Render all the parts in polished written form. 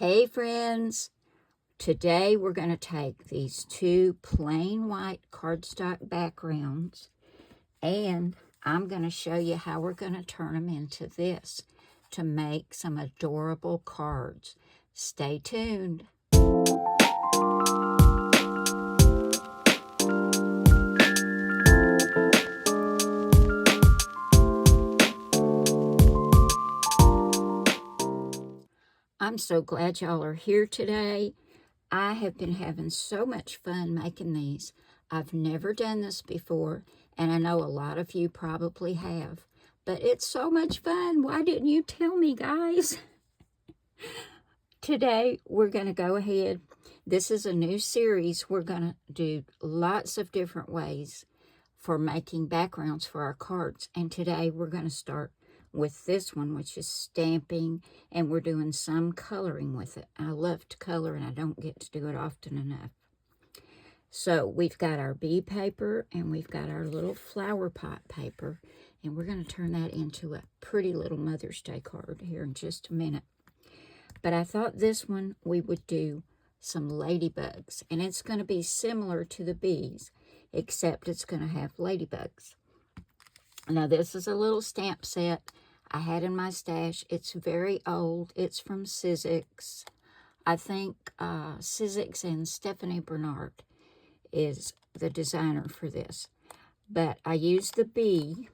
Hey friends, today we're going to take these two plain white cardstock backgrounds and I'm going to show you how we're going to turn them into this to make some adorable cards. Stay tuned. I'm so glad y'all are here today. I have been having so much fun making these. I've never done this before, and I know a lot of you probably have, but it's so much fun. Why didn't you tell me, guys? Today, we're going to go ahead. This is a new series. We're going to do lots of different ways for making backgrounds for our cards, and today we're going to start with this one, which is stamping, and we're doing some coloring with it. I love to color, and I don't get to do it often enough. So we've got our bee paper, and we've got our little flower pot paper, and we're going to turn that into a pretty little Mother's Day card here in just a minute. But I thought this one we would do some ladybugs, and it's going to be similar to the bees, except it's going to have ladybugs. Now, this is a little stamp set I had in my stash. It's very old. It's from Sizzix. I think Sizzix and Stephanie Bernard is the designer for this. But I used the bee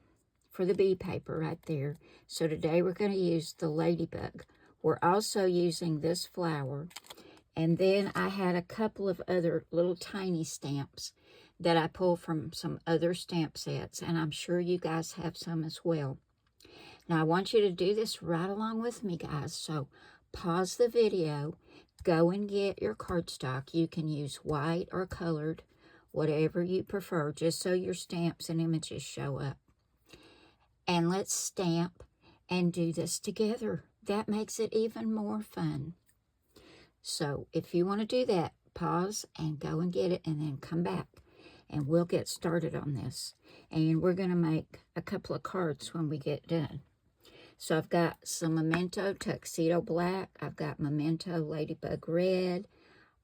for the bee paper right there. So today we're going to use the ladybug. We're also using this flower. And then I had a couple of other little tiny stamps that I pulled from some other stamp sets, and I'm sure you guys have some as well. Now, I want you to do this right along with me, guys, so pause the video, go and get your cardstock. You can use white or colored, whatever you prefer, just so your stamps and images show up. And let's stamp and do this together. That makes it even more fun. So if you want to do that, pause and go and get it, and then come back. And we'll get started on this. And we're going to make a couple of cards when we get done. So I've got some Memento Tuxedo Black. I've got Memento Ladybug Red.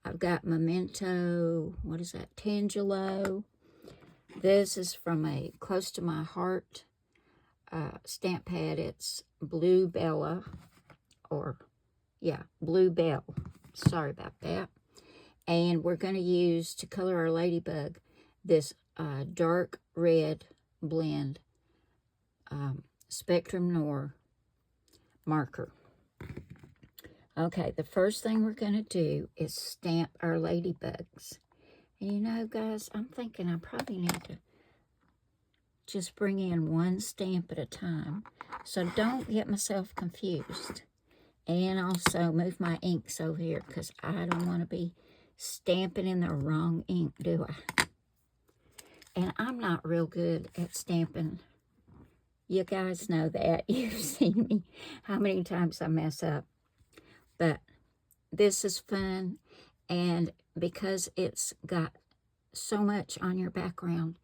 I've got Memento, what is that, Tangelo. This is from a Close to My Heart stamp pad. It's Blue Bella, or, yeah, Blue Bell. Sorry about that. And we're going to use, to color our ladybug, this dark red blend Spectrum Noir marker. Okay, the first thing we're going to do is stamp our ladybugs. And you know, guys, I'm thinking I probably need to just bring in one stamp at a time, so don't get myself confused. And also move my inks over here, because I don't want to be stamping in the wrong ink, do I? And I'm not real good at stamping. You guys know that. You've seen me, how many times I mess up. But this is fun. And because it's got so much on your background,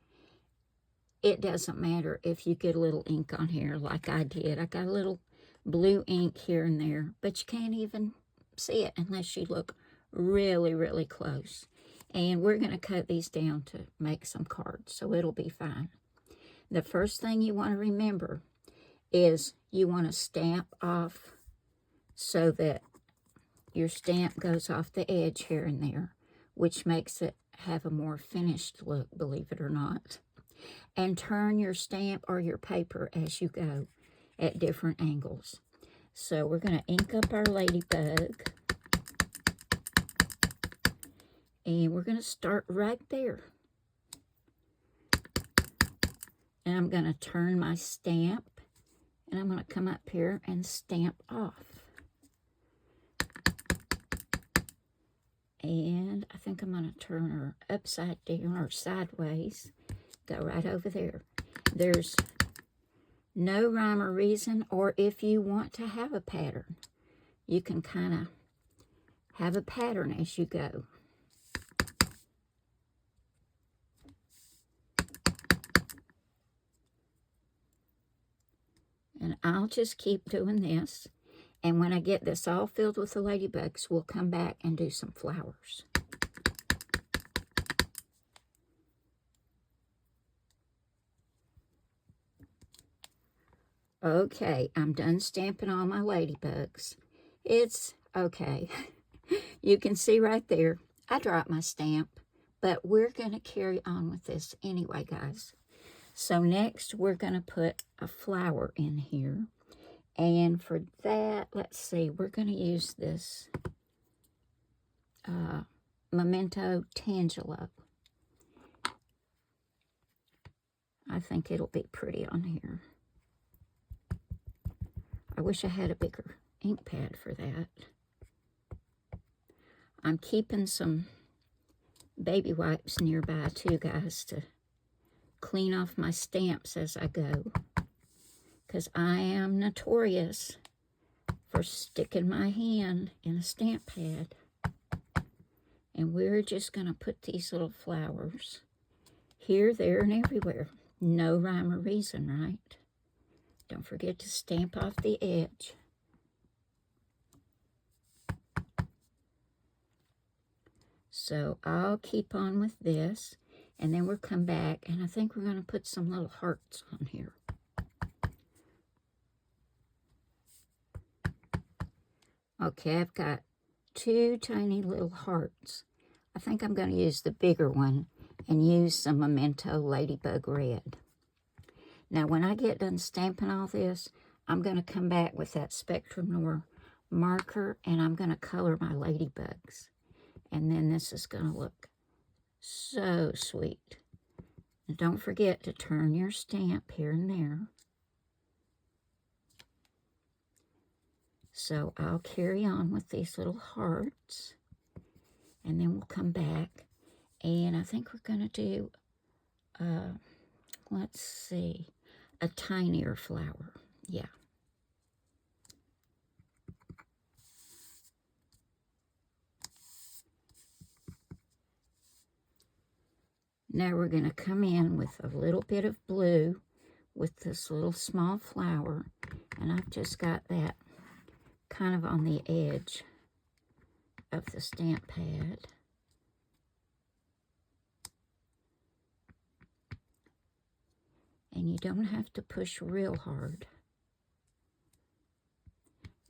it doesn't matter if you get a little ink on here like I did. I got a little blue ink here and there, but you can't even see it unless you look really, really close. And we're going to cut these down to make some cards, so it'll be fine. The first thing you want to remember is you want to stamp off so that your stamp goes off the edge here and there, which makes it have a more finished look, believe it or not. And turn your stamp or your paper as you go at different angles. So we're going to ink up our ladybug. And we're going to start right there. And I'm going to turn my stamp. And I'm going to come up here and stamp off. And I think I'm going to turn her upside down or sideways. Go right over there. There's no rhyme or reason, or if you want to have a pattern, you can kind of have a pattern as you go. And I'll just keep doing this. And when I get this all filled with the ladybugs, we'll come back and do some flowers. Okay, I'm done stamping all my ladybugs. It's okay. You can see right there, I dropped my stamp, but we're going to carry on with this anyway, guys. So next, we're going to put a flower in here. And for that, let's see, we're going to use this Memento Tangelo. I think it'll be pretty on here. I wish I had a bigger ink pad for that. I'm keeping some baby wipes nearby too, guys, to clean off my stamps as I go, because I am notorious for sticking my hand in a stamp pad. And we're just going to put these little flowers here, there, and everywhere. No rhyme or reason, right? Don't forget to stamp off the edge. So I'll keep on with this, and then we'll come back, and I think we're going to put some little hearts on here. Okay, I've got 2 tiny little hearts. I think I'm going to use the bigger one and use some Memento Ladybug Red. Now, when I get done stamping all this, I'm going to come back with that Spectrum Noir marker, and I'm going to color my ladybugs. And then this is going to look so sweet. And don't forget to turn your stamp here and there. So I'll carry on with these little hearts, and then we'll come back, and I think we're going to do, let's see, a tinier flower. Yeah. Now we're going to come in with a little bit of blue with this little small flower, and I've just got that kind of on the edge of the stamp pad. And you don't have to push real hard.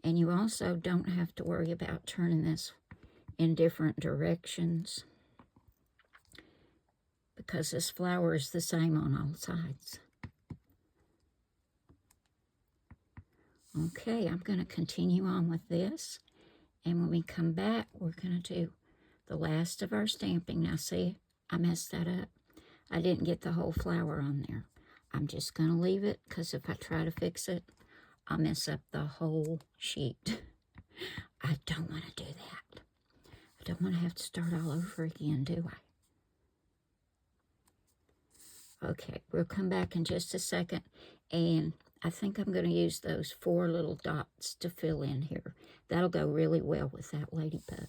And you also don't have to worry about turning this in different directions, because this flower is the same on all sides. Okay, I'm going to continue on with this, and when we come back, we're going to do the last of our stamping. Now see, I messed that up. I didn't get the whole flower on there. I'm just going to leave it, because if I try to fix it, I'll mess up the whole sheet. I don't want to do that. I don't want to have to start all over again, do I? Okay, we'll come back in just a second, and I think I'm going to use those 4 little dots to fill in here. That'll go really well with that ladybug.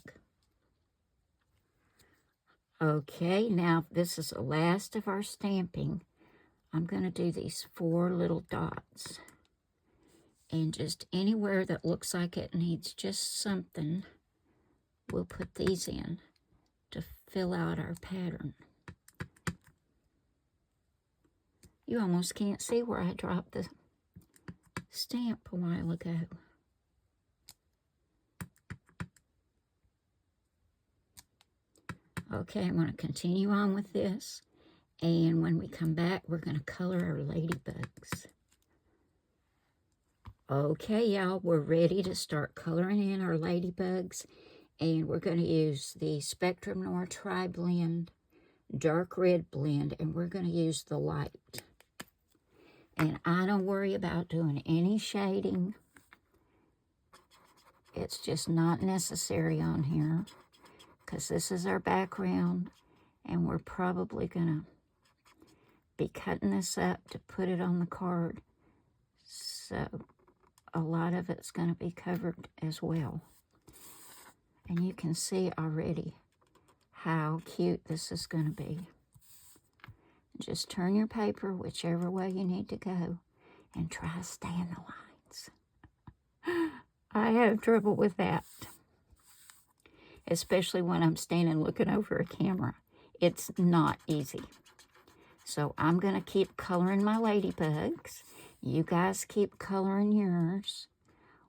Okay, now this is the last of our stamping. I'm going to do these 4 little dots. And just anywhere that looks like it needs just something, we'll put these in to fill out our pattern. You almost can't see where I dropped the stamp a while ago. Okay, I'm going to continue on with this. And when we come back, we're going to color our ladybugs. Okay, y'all, we're ready to start coloring in our ladybugs. And we're going to use the Spectrum Noir Tri-Blend Dark Red Blend. And we're going to use the light. And I don't worry about doing any shading. It's just not necessary on here, because this is our background. And we're probably going to be cutting this up to put it on the card. So a lot of it's going to be covered as well. And you can see already how cute this is going to be. Just turn your paper whichever way you need to go and try to stay in the lines. I have trouble with that, especially when I'm standing looking over a camera. It's not easy. So I'm going to keep coloring my ladybugs. You guys keep coloring yours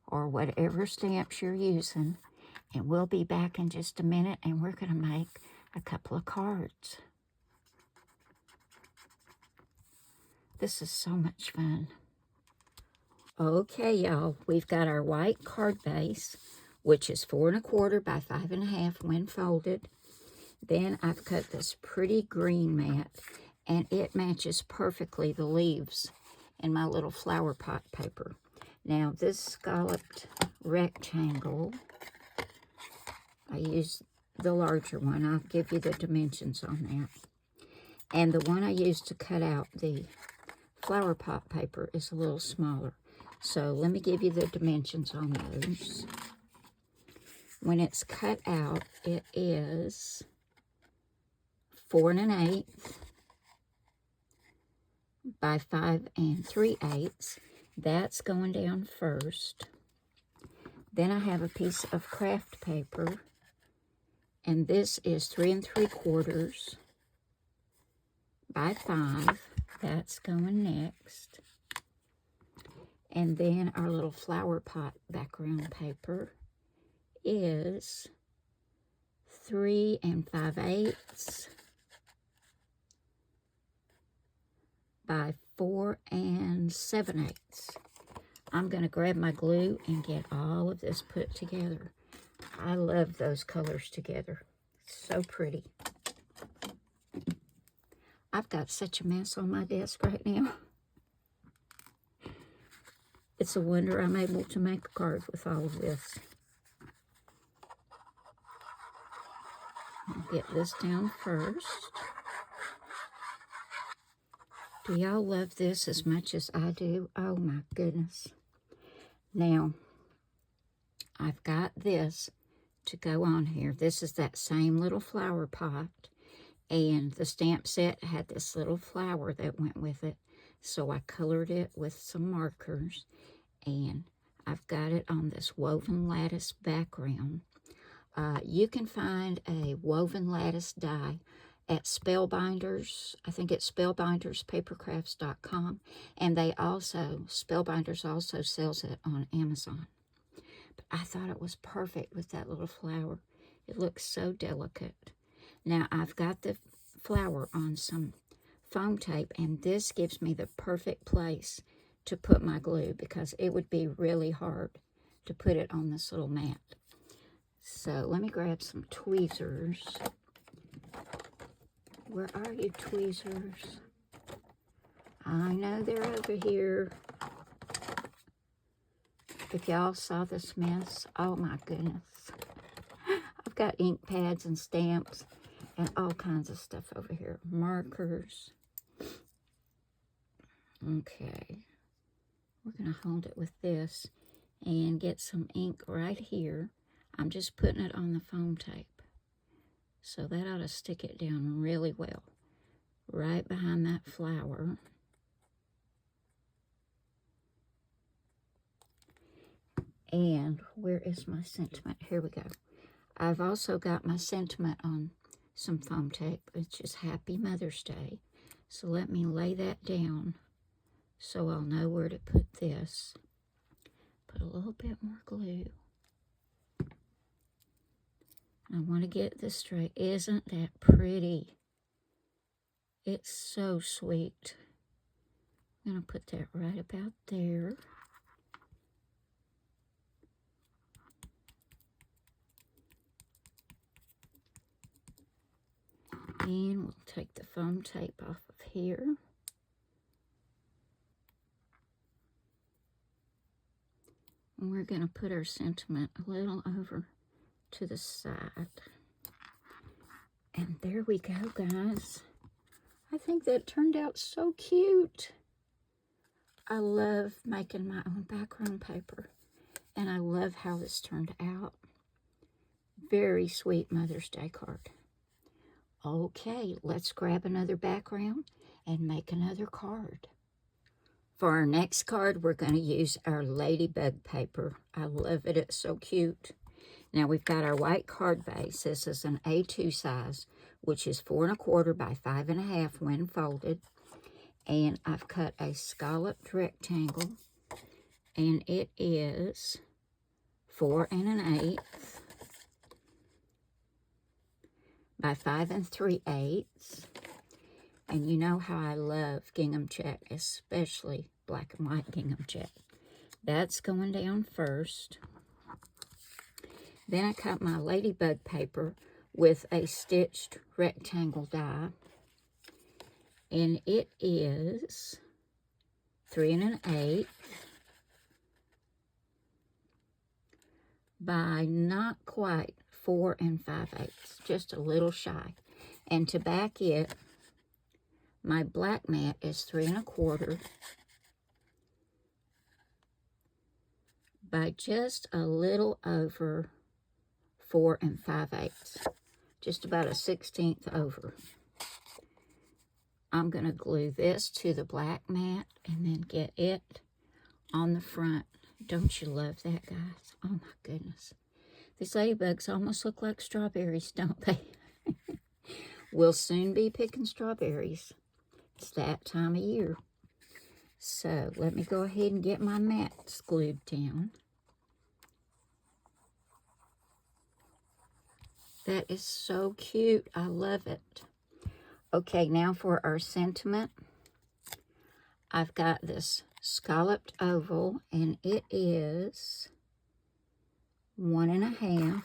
or whatever stamps you're using. And we'll be back in just a minute, and we're going to make a couple of cards. This is so much fun. Okay, y'all, we've got our white card base, which is 4 1/4 by 5 1/2 when folded. Then I've cut this pretty green mat, and it matches perfectly the leaves in my little flower pot paper. Now, this scalloped rectangle, I used the larger one. I'll give you the dimensions on that. And the one I used to cut out the flower pot paper is a little smaller. So let me give you the dimensions on those. When it's cut out, it is 4 1/8 by 5 3/8. That's going down first. Then I have a piece of craft paper, and this is 3 3/4 by 5. That's going next. And then our little flower pot background paper is 3 5/8 by 4 7/8. I'm going to grab my glue and get all of this put together. I love those colors together. So pretty. I've got such a mess on my desk right now. It's a wonder I'm able to make a card with all of this. I'll get this down first. Do y'all love this as much as I do? Oh my goodness. Now, I've got this to go on here. This is that same little flower pot. And the stamp set had this little flower that went with it. So I colored it with some markers. And I've got it on this woven lattice background. You can find a woven lattice die at Spellbinders. I think it's spellbinderspapercrafts.com. And they also, Spellbinders also sells it on Amazon. But I thought it was perfect with that little flower. It looks so delicate. Now, I've got the flower on some foam tape, and this gives me the perfect place to put my glue because it would be really hard to put it on this little mat. So let me grab some tweezers. Where are you, tweezers? I know they're over here. If y'all saw this mess, oh my goodness. I've got ink pads and stamps and all kinds of stuff over here. Markers. Okay. We're going to hold it with this and get some ink right here. I'm just putting it on the foam tape. So that ought to stick it down really well. Right behind that flower. And where is my sentiment? Here we go. I've also got my sentiment on some foam tape, which is Happy Mother's Day. So let me lay that down so I'll know where to put this. Put a little bit more glue. I want to get this straight. Isn't that pretty? It's so sweet. I'm going to put that right about there. And we'll take the foam tape off of here. And we're going to put our sentiment a little over to the side. And there we go, guys. I think that turned out so cute. I love making my own background paper. And I love how this turned out. Very sweet Mother's Day card. Okay, let's grab another background and make another card. For our next card, we're going to use our ladybug paper. I love it. It's so cute. Now we've got our white card base. This is an A2 size, which is 4 1/4 by 5 1/2 when folded. And I've cut a scalloped rectangle, and it is 4 1/8 by 5 3/8. And you know how I love gingham check, especially black and white gingham check. That's going down first. Then I cut my ladybug paper with a stitched rectangle die. And it is 3 1/8 by not quite 4 5/8, just a little shy. And to back it, my black mat is 3 1/4 by just a little over 4 5/8, just about a 1/16 over. I'm going to glue this to the black mat and then get it on the front. Don't you love that, guys? Oh my goodness. These ladybugs almost look like strawberries, don't they? We'll soon be picking strawberries. It's that time of year. So let me go ahead and get my mats glued down. That is so cute. I love it. Okay, now for our sentiment. I've got this scalloped oval, and it is 1 1/2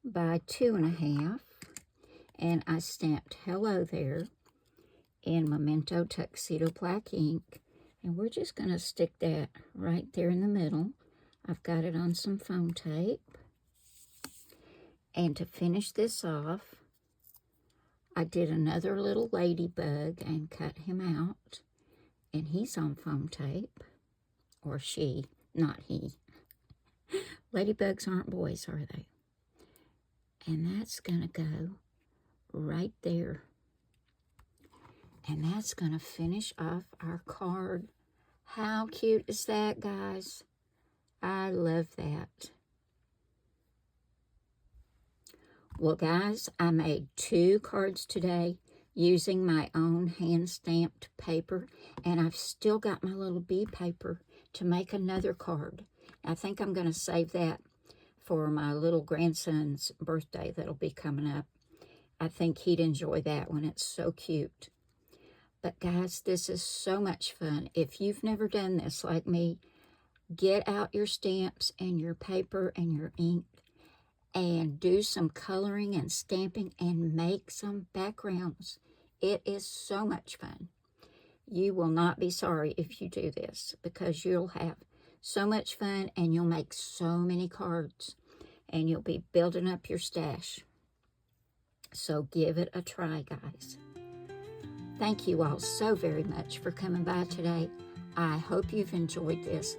by 2 1/2. And I stamped hello there in Memento Tuxedo black ink. And we're just going to stick that right there in the middle. I've got it on some foam tape. And to finish this off, I did another little ladybug and cut him out. And he's on foam tape. Or she, not he. Ladybugs aren't boys, are they? And that's going to go right there. And that's going to finish off our card. How cute is that, guys? I love that. Well, guys, I made 2 cards today using my own hand-stamped paper, and I've still got my little bee paper to make another card. I think I'm going to save that for my little grandson's birthday that'll be coming up. I think he'd enjoy that one. It's so cute. But guys, this is so much fun. If you've never done this like me, get out your stamps and your paper and your ink and do some coloring and stamping and make some backgrounds. It is so much fun. You will not be sorry if you do this, because you'll have so much fun and you'll make so many cards and you'll be building up your stash. So give it a try, guys. Thank you all so very much for coming by today. I hope you've enjoyed this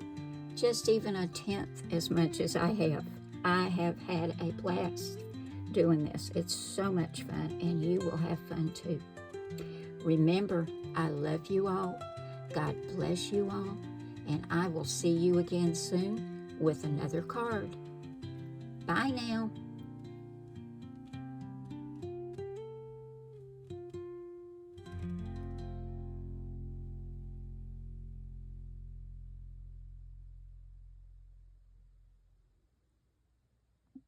just even a tenth as much as I have. I have had a blast doing this. It's so much fun, and you will have fun too. Remember, I love you all. God bless you all, and I will see you again soon with another card. Bye now.